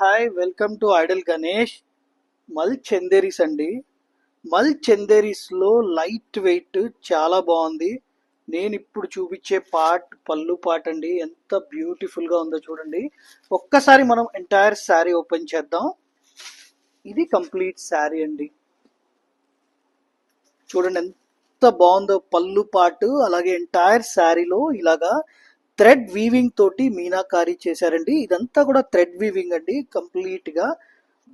Hi welcome to Idol Ganesh. మల్ చందేరీస్ అండి. మల్ చందేరీస్లో లైట్ వెయిట్ చాలా బాగుంది. నేను ఇప్పుడు చూపించే పళ్ళు పార్ట్ అండి, ఎంత బ్యూటిఫుల్గా ఉందో చూడండి. ఒక్కసారి మనం ఎంటైర్ శారీ ఓపెన్ చేద్దాం. ఇది కంప్లీట్ శారీ అండి. చూడండి ఎంత బాగుందో పళ్ళు పార్ట్. అలాగే ఎంటైర్ శారీలో ఇలాగా థ్రెడ్ వీవింగ్ తోటి మీనాకారి చేశారండి. ఇదంతా కూడా థ్రెడ్ వీవింగ్ అండి. కంప్లీట్ గా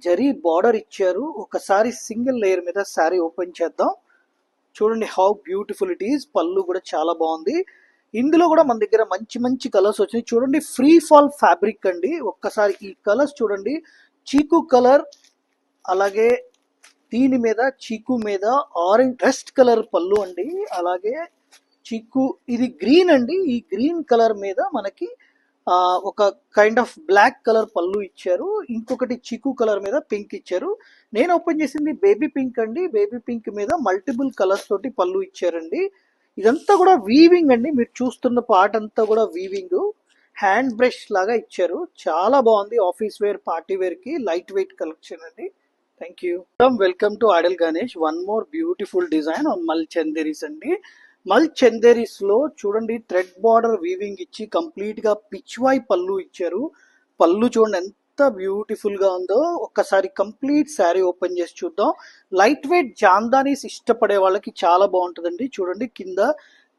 జరీ బార్డర్ ఇచ్చారు. ఒకసారి సింగిల్ లేయర్ మీద శారీ ఓపెన్ చేద్దాం. చూడండి హౌ బ్యూటిఫుల్ ఇట్ ఈస్. పళ్ళు కూడా చాలా బాగుంది. ఇందులో కూడా మన దగ్గర మంచి మంచి కలర్స్ వచ్చినాయి. చూడండి ఫ్రీ ఫాల్ ఫ్యాబ్రిక్ అండి. ఒక్కసారి ఈ కలర్స్ చూడండి. చీకు కలర్, అలాగే దీని మీద చీకు మీద ఆరెంజ్ రెస్ట్ కలర్ పళ్ళు అండి. అలాగే చీకు ఇది గ్రీన్ అండి. ఈ గ్రీన్ కలర్ మీద మనకి ఒక కైండ్ ఆఫ్ బ్లాక్ కలర్ పళ్ళు ఇచ్చారు. ఇంకొకటి చీకు కలర్ మీద పింక్ ఇచ్చారు. నేను ఓపెన్ చేసింది బేబీ పింక్ అండి. బేబీ పింక్ మీద మల్టిపుల్ కలర్స్ తోటి పళ్ళు ఇచ్చారండి. ఇదంతా కూడా వీవింగ్ అండి. మీరు చూస్తున్న పార్ట్ అంతా కూడా వీవింగ్. హ్యాండ్ బ్రష్ లాగా ఇచ్చారు. చాలా బాగుంది. ఆఫీస్ వేర్, పార్టీ వేర్ కి లైట్ వెయిట్ కలెక్షన్ అండి. Thank you. Welcome to Idol Ganesh. One more beautiful design on మల్ చందేరీస్ అండి. మల్ చందేరీస్ లో చూడండి థ్రెడ్ బార్డర్ వీవింగ్ ఇచ్చి కంప్లీట్ గా పిచ్వాయ్ పళ్ళు ఇచ్చారు. పళ్ళు చూడండి ఎంత బ్యూటిఫుల్ గా ఉందో. ఒక్కసారి కంప్లీట్ శారీ ఓపెన్ చేసి చూద్దాం. లైట్ వెయిట్ జాందానీస్ ఇష్టపడే వాళ్ళకి చాలా బాగుంటుందండి. చూడండి కింద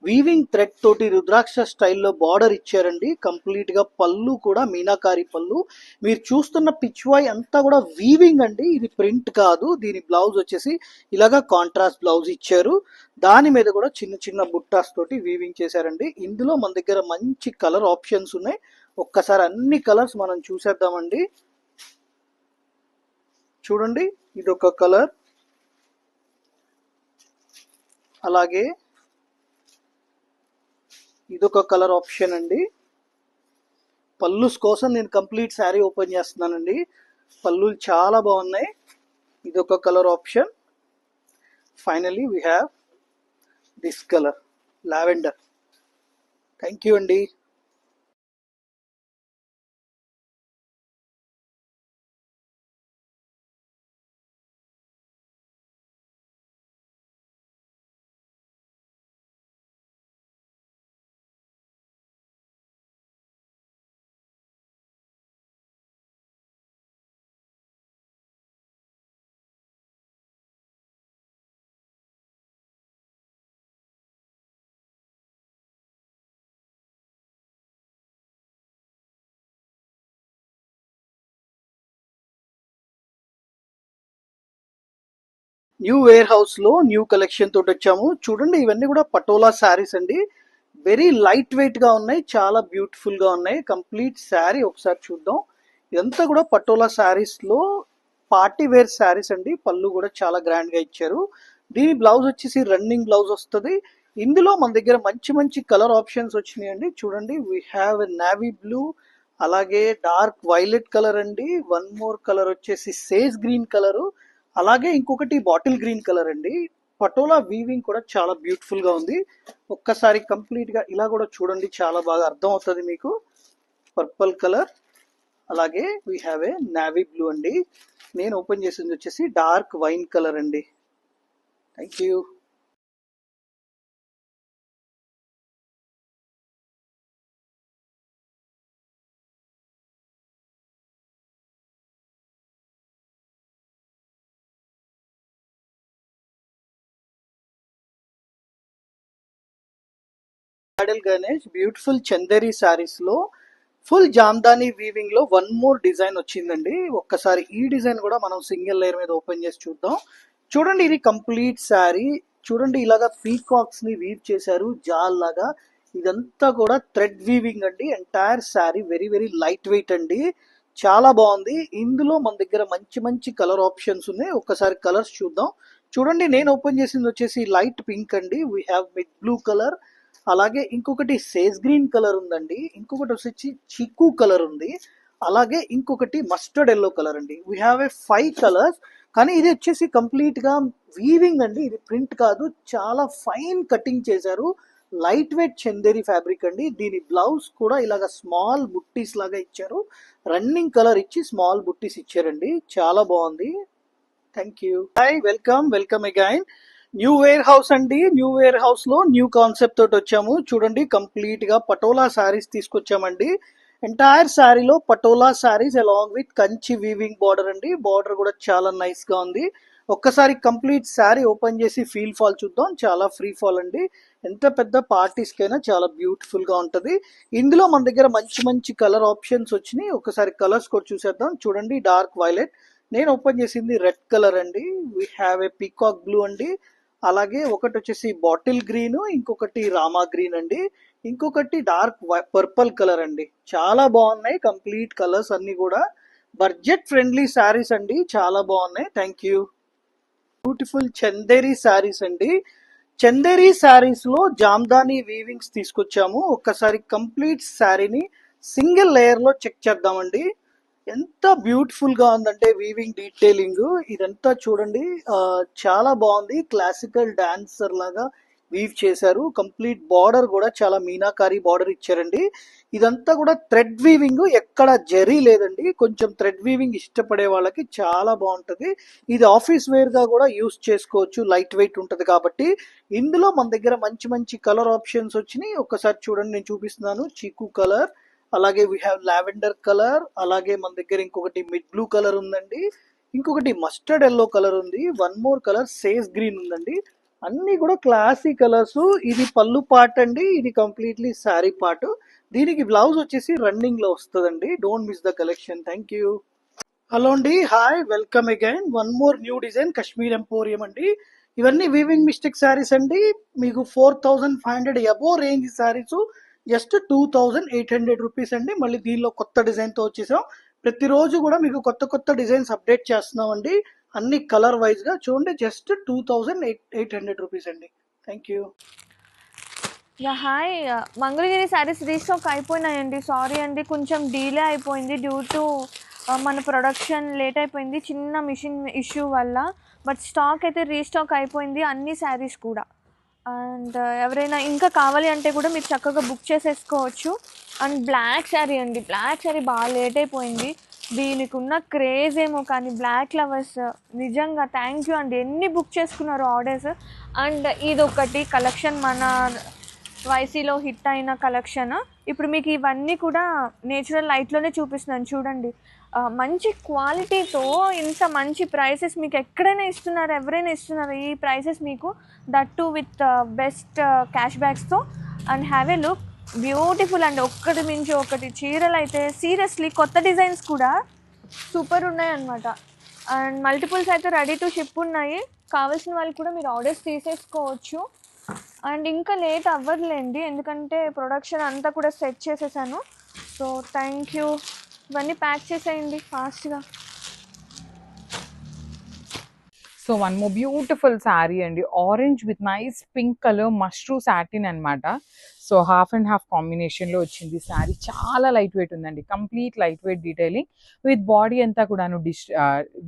వీవింగ్ థ్రెడ్ తోటి రుద్రాక్ష స్టైల్లో బార్డర్ ఇచ్చారండి. కంప్లీట్ గా పళ్ళు కూడా మీనాకారి పళ్ళు. మీరు చూస్తున్న పిచ్వాయ్ అంతా కూడా వీవింగ్ అండి. ఇది ప్రింట్ కాదు. దీని బ్లౌజ్ వచ్చేసి ఇలాగా కాంట్రాస్ట్ బ్లౌజ్ ఇచ్చారు. దాని మీద కూడా చిన్న చిన్న బుట్టాస్ తోటి వీవింగ్ చేశారండి. ఇందులో మన దగ్గర మంచి కలర్ ఆప్షన్స్ ఉన్నాయి. ఒక్కసారి అన్ని కలర్స్ మనం చూసేద్దామండి. చూడండి ఇదొక కలర్, అలాగే ఇదొక కలర్ ఆప్షన్ అండి. పళ్ళుస్ కోసం నేను కంప్లీట్ శారీ ఓపెన్ చేస్తున్నానండి. పళ్ళు చాలా బాగున్నాయి. ఇదొక colour option. Finally we have this colour, lavender. Thank you అండి. న్యూ వేర్ హౌస్ లో న్యూ కలెక్షన్ తోటి వచ్చాము. చూడండి ఇవన్నీ కూడా పటోలా శారీస్ అండి. వెరీ లైట్ వెయిట్ గా ఉన్నాయి. చాలా బ్యూటిఫుల్ గా ఉన్నాయి. కంప్లీట్ శారీ ఒకసారి చూద్దాం. ఇదంతా కూడా పటోలా శారీస్ లో పార్టీ వేర్ శారీస్ అండి. పళ్ళు కూడా చాలా గ్రాండ్ గా ఇచ్చారు. దీని బ్లౌజ్ వచ్చేసి రన్నింగ్ బ్లౌజ్ వస్తుంది. ఇందులో మన దగ్గర మంచి మంచి కలర్ ఆప్షన్స్ వచ్చినాయండి. చూడండి వీ హ్యావ్ నావీ బ్లూ, అలాగే డార్క్ వైలెట్ కలర్ అండి. వన్ మోర్ కలర్ వచ్చేసి సేజ్ గ్రీన్ కలరు, అలాగే ఇంకొకటి బాటిల్ గ్రీన్ కలర్ అండి. పటోలా వీవింగ్ కూడా చాలా బ్యూటిఫుల్ గా ఉంది. ఒక్కసారి కంప్లీట్ గా ఇలా కూడా చూడండి, చాలా బాగా అర్థం అవుతుంది మీకు. పర్పుల్ కలర్, అలాగే we have a navy blue అండి. నేను ఓపెన్ చేసింది వచ్చేసి డార్క్ వైన్ కలర్ అండి. Thank you. Idol Ganesh beautiful Chanderi saris లో ఫుల్ జామ్దాని వీవింగ్ లో వన్ మోర్ డిజైన్ వచ్చిందండి. ఒక్కసారి ఈ డిజైన్ కూడా మనం సింగిల్ లేయర్ మీద ఓపెన్ చేసి చూద్దాం. చూడండి ఇది కంప్లీట్ శారీ. చూడండి ఇలాగా పీకాక్స్ ని వీవ్ చేశారు జాల్ లాగా. ఇదంతా కూడా థ్రెడ్ వీవింగ్ అండి. Entire sari very very light weight అండి. చాలా బాగుంది. ఇందులో మన దగ్గర మంచి మంచి కలర్ ఆప్షన్స్ ఉన్నాయి. ఒక్కసారి కలర్స్ చూద్దాం. చూడండి నేను ఓపెన్ చేసింది వచ్చేసి లైట్ పింక్ అండి. We have mid blue colour, అలాగే ఇంకొకటి సేజ్ గ్రీన్ కలర్ ఉందండి. ఇంకొకటి వచ్చి చిక్కు కలర్ ఉంది. అలాగే ఇంకొకటి మస్టర్డ్ ఎల్లో కలర్ అండి. We have a 5 colours. కానీ ఇది వచ్చేసి కంప్లీట్ గా వీవింగ్ అండి. ఇది ప్రింట్ కాదు. చాలా ఫైన్ కటింగ్ చేశారు. లైట్ వెయిట్ చందేరి ఫ్యాబ్రిక్ అండి. దీని బ్లౌజ్ కూడా ఇలాగ స్మాల్ బుట్టీస్ లాగా ఇచ్చారు. రన్నింగ్ కలర్ ఇచ్చి స్మాల్ బుట్టీస్ ఇచ్చారండి. చాలా బాగుంది. Thank you. Hi, welcome welcome again. New warehouse అండి. న్యూ వేర్ హౌస్ లో న్యూ కాన్సెప్ట్ తోటి వచ్చాము. చూడండి, కంప్లీట్ గా పటోలా శారీస్ తీసుకొచ్చామండి. ఎంటైర్ శారీలో patola saris along with Kanchi weaving border అండి. బార్డర్ కూడా చాలా నైస్ గా ఉంది. ఒక్కసారి కంప్లీట్ శారీ ఓపెన్ చేసి ఫీల్ ఫాల్ చూద్దాం. చాలా ఫ్రీ ఫాల్ అండి. ఎంత పెద్ద పార్టీస్ కైనా చాలా బ్యూటిఫుల్ గా ఉంటది. ఇందులో మన దగ్గర మంచి మంచి కలర్ ఆప్షన్స్ వచ్చినాయి. ఒకసారి కలర్స్ కూడా చూసేద్దాం. చూడండి, డార్క్ వైలెట్, నేను ఓపెన్ చేసింది రెడ్ కలర్ అండి. We have a peacock blue అండి. అలాగే ఒకటి వచ్చేసి బాటిల్ గ్రీన్, ఇంకొకటి రామా గ్రీన్ అండి, ఇంకొకటి డార్క్ పర్పుల్ కలర్ అండి. చాలా బాగున్నాయి కంప్లీట్ కలర్స్ అన్ని కూడా. బడ్జెట్ ఫ్రెండ్లీ శారీస్ అండి, చాలా బాగున్నాయి. Thank you. Beautiful Chanderi saris అండి. చందేరి శారీస్ లో జామ్దాని వీవింగ్స్ తీసుకొచ్చాము. ఒక్కసారి కంప్లీట్ శారీని సింగిల్ లేయర్ లో చెక్ చేద్దామండి. ఎంత బ్యూటిఫుల్ గా ఉందంటే వీవింగ్ డీటెయిలింగ్ ఇదంతా చూడండి. చాలా బాగుంది. క్లాసికల్ డాన్సర్ లాగా వీవ్ చేశారు. కంప్లీట్ బార్డర్ కూడా చాలా మీనాకారి బార్డర్ ఇచ్చారండి. ఇదంతా కూడా థ్రెడ్ వీవింగ్, ఎక్కడ జరీ లేదండి. కొంచెం థ్రెడ్ వీవింగ్ ఇష్టపడే వాళ్ళకి చాలా బాగుంటది. ఇది ఆఫీస్ వేర్ గా కూడా యూస్ చేసుకోవచ్చు. లైట్ వెయిట్ ఉంటది కాబట్టి. ఇందులో మన దగ్గర మంచి మంచి కలర్ ఆప్షన్స్ వచ్చినాయి. ఒక్కసారి చూడండి, నేను చూపిస్తున్నాను. చీకు కలర్, అలాగే వీ హ్యావ్ లావెండర్ కలర్, అలాగే మన దగ్గర ఇంకొకటి మిడ్ బ్లూ కలర్ ఉందండి, ఇంకొకటి మస్టర్డ్ ఎల్లో కలర్ ఉంది, one more colour sage green ఉందండి. అన్ని కూడా క్లాసీ కలర్స్. ఇది పళ్ళు పార్ట్ అండి. ఇది కంప్లీట్లీ శారీ పార్ట్. దీనికి బ్లౌజ్ వచ్చేసి రన్నింగ్ లో వస్తుందండి. Don't miss the collection. Thank you. Hello అండి, hi, welcome again. One more new design Kashmir emporium అండి. ఇవన్నీ వీవింగ్ మిస్టేక్ శారీస్ అండి. మీకు 4500 above range sarees just 2800 rupees అండి. మళ్ళీ దీనిలో కొత్త డిజైన్ తో వచ్చేసాం. ప్రతిరోజు కూడా మీకు కొత్త కొత్త డిజైన్స్ అప్డేట్ చేస్తున్నాం అండి. అన్ని కలర్ వైజ్ గా చూడండి. జస్ట్ 2800 రూపీస్ అండి. Thank you. Yeah hi, Mangalagiri saris restock అయిపోయినాయండి. సారీ అండి, కొంచెం డీలే అయిపోయింది డ్యూ టు మన ప్రొడక్షన్ లేట్ అయిపోయింది చిన్న మిషన్ ఇష్యూ వల్ల. బట్ స్టాక్ అయితే రీస్టాక్ అయిపోయింది అన్ని శారీస్ కూడా. అండ్ ఎవరైనా ఇంకా కావాలి అంటే కూడా మీరు చక్కగా బుక్ చేసేసుకోవచ్చు. అండ్ బ్లాక్ శారీ అండి, బ్లాక్ శారీ బాగా లేట్ అయిపోయింది. దీనికి ఉన్న క్రేజ్ ఏమో కానీ బ్లాక్ లవర్స్ నిజంగా థ్యాంక్ యూ అండి, ఎన్ని బుక్ చేసుకున్నారు ఆర్డర్స్. అండ్ ఇది ఒకటి కలెక్షన్ మన వైసీలో హిట్ అయిన కలెక్షన్. ఇప్పుడు మీకు ఇవన్నీ కూడా నేచురల్ లైట్లోనే చూపిస్తున్నాను చూడండి. మంచి క్వాలిటీతో ఇంత మంచి ప్రైసెస్ మీకు ఎక్కడైనా ఇస్తున్నారు, ఎవరైనా ఇస్తున్నారు ఈ ప్రైసెస్ మీకు, that to with best cash బ్యాక్స్తో. And have a look, beautiful అండి. ఒక్కటి మించి ఒకటి చీరలు అయితే సీరియస్లీ కొత్త డిజైన్స్ కూడా సూపర్ ఉన్నాయి అన్నమాట. అండ్ మల్టిపుల్స్ అయితే రెడీ టు షిప్ ఉన్నాయి. కావాల్సిన వాళ్ళు కూడా మీరు ఆర్డర్స్ తీసేసుకోవచ్చు. అండ్ ఇంకా లేట్ అవ్వదులేండి, ఎందుకంటే ప్రొడక్షన్ అంతా కూడా సెట్ చేసేసాను. So thank you. ఇవన్నీ ప్యాక్ చేసేయండి ఫాస్ట్గా. So one more beautiful saree అండి, orange with nice pink colour mashru satin అనమాట. సో హాఫ్ అండ్ హాఫ్ కాంబినేషన్లో వచ్చింది శారీ. చాలా లైట్ వెయిట్ ఉందండి, complete light weight detailing with body అంతా కూడాను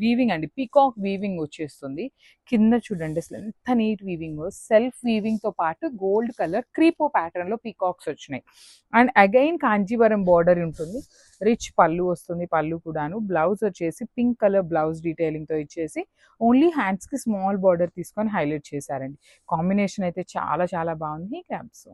వీవింగ్ అండి, పీకాక్ వీవింగ్ వచ్చేస్తుంది. కింద చూడండి అసలు ఎంత నీట్ వీవింగ్, సెల్ఫ్ వీవింగ్తో పాటు గోల్డ్ కలర్ క్రీపో ప్యాటర్న్లో పీకాక్స్ వచ్చినాయి. అండ్ అగైన్ కాంజీవరం బార్డర్ ఉంటుంది, రిచ్ పళ్ళు వస్తుంది. పళ్ళు కూడాను బ్లౌజ్ వచ్చేసి పింక్ కలర్ బ్లౌజ్ డీటెయిలింగ్తో ఇచ్చేసి ఓన్లీ హ్యాండ్స్కి స్మాల్ బార్డర్ తీసుకొని హైలైట్ చేశారండి. కాంబినేషన్ అయితే చాలా చాలా బాగుంది. Caps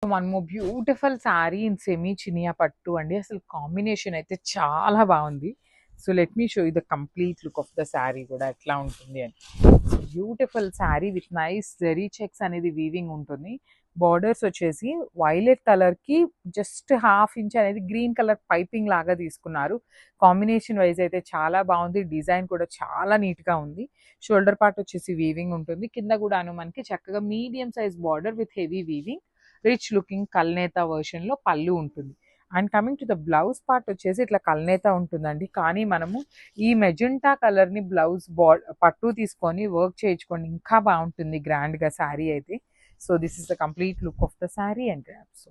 one more beautiful sari in semi చినియా పట్టు అండి. అసలు కాంబినేషన్ అయితే చాలా బాగుంది. So let me show you the complete look of the sari కూడా ఎట్లా ఉంటుంది అని. Beautiful sari with nice zari checks అనేది వీవింగ్ ఉంటుంది. బార్డర్స్ వచ్చేసి వైలెట్ కలర్కి జస్ట్ హాఫ్ ఇంచ్ అనేది గ్రీన్ కలర్ పైపింగ్ లాగా తీసుకున్నారు. కాంబినేషన్ వైజ్ అయితే చాలా బాగుంది. డిజైన్ కూడా చాలా నీట్గా ఉంది. షోల్డర్ పార్ట్ వచ్చేసి వీవింగ్ ఉంటుంది. కింద కూడాను మనకి చక్కగా medium size border with heavy weaving, rich looking కల్నేత వర్షన్లో పళ్ళు ఉంటుంది. And coming to the blouse part వచ్చేసి ఇట్లా కల్నేత ఉంటుందండి. కానీ మనము ఈ మెజెంటా కలర్ని బ్లౌజ్ పట్టు తీసుకొని వర్క్ చేయించుకోండి, ఇంకా బాగుంటుంది గ్రాండ్గా శారీ అయితే. So this is the complete look of the sari and grab. So